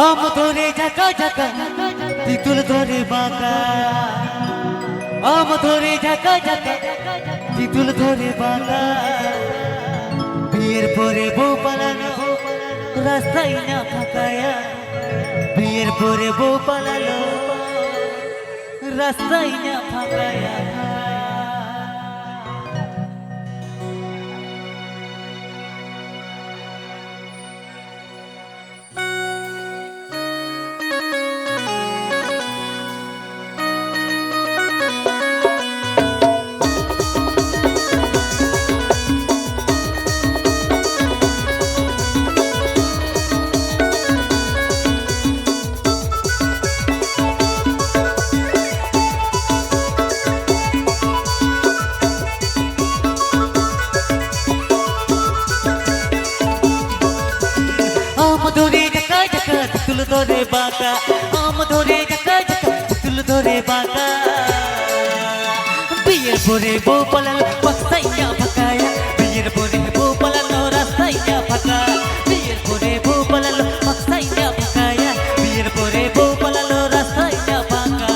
আম ধরে ঝাঁকা ঝাঁকা তিতুল ধরে বাঁকা, আম ধরে ঝাঁকা ঝাঁকা তিতুল ধরে বাঁকা। বিয়ের পরে বউ পালানো রাস্তায় না ফাঁকায়া, বিয়ের পরে বউ পালালো রাস্তায় না ফাঁকায়া। তিতুল ধরে বাঁকা, আম ধরে ঝাঁকা ঝাঁকা তিতুল ধরে বাঁকা। বিয়ের পরে বউ পালালো রাস্তায় না ফাঁকায়া, বিয়ের পরে বউ পালালো রাস্তায় না ফাঁকা। বিয়ের পরে বউ পালালো রাস্তায় না ফাঁকায়া, বিয়ের পরে বউ পালালো রাস্তায় না ফাঁকা।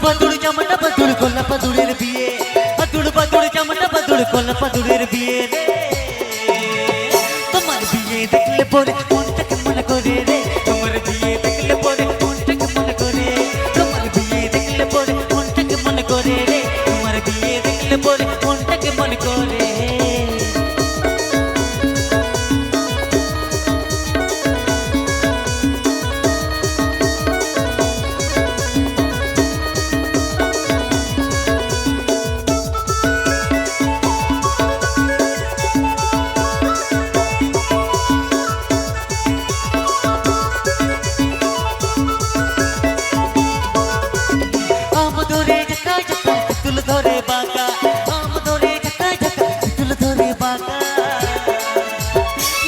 বাদুড় জামাটা বাদুড় কলা বাদুড়ের বিয়ে, বাদুড় বাদুড় জামাটা বাদুড় কলা বাদুড়ের বিয়ে রে। তোমার বিয়ে দেখলে পরে মনটাকে মনে করে রে, তোমার বিয়ে দেখলে পরে মনটাকে মনে করে, তোমার বিয়ে দেখলে পরে মনটাকে মনে করে রে, তোমার বিয়ে দেখলে পরে মনটাকে মনে করে। ধরে বাঁকা, আম ধরে ঝাঁকা ঝাঁকা তিতুল ধরে বাঁকা।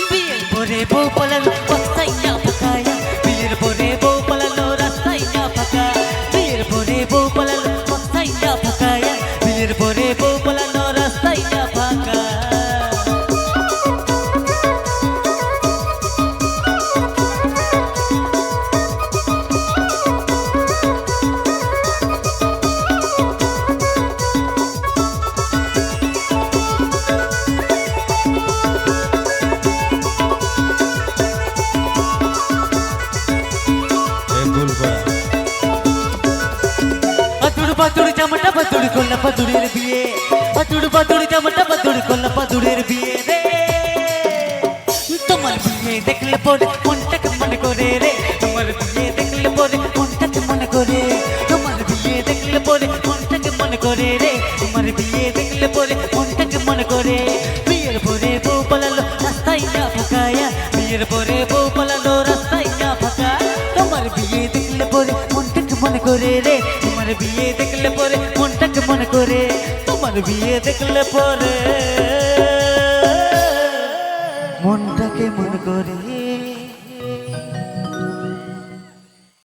বিয়ের পরে বউ পালালো রাস্তায় না ফাঁকায়া, বিয়ের পরে বউ পালালো রাস্তায় না ফাঁকা। বিয়ের পরে বউ পালালো রাস্তায় না ফাঁকায়া, বিয়ের পরে বউ পালালো রাস্তায় না ফাঁকা। বাদুড় জামাটা বাদুড় কলা বাদুড়ের বিয়ে, বাদুড় বাদুড় জামাটা বাদুড় কলা বাদুড়ের বিয়ে রে। তোমার বিয়ে দেখলে পরে মনটাকে মনে করে রে, তোমার বিয়ে দেখলে পরে মনটাকে মনে করে, তোমার বিয়ে দেখলে পরে মনটাকে মনে করে রে, তোমার বিয়ে দেখলে পরে মনটাকে মনে করে। বিয়ের পরে বউ পালালো রাস্তায় না ফাঁকায়া, বিয়ের পরে বউ পালালো রাস্তায় না ফাঁকা। তোমার বিয়ে দেখলে পরে মনটাকে মনে করে রে, তোমার বিয়ে দেখলে পরে মনটাকে মনে করে, তোমার বিয়ে দেখলে পরে মনটাকে মনে করে।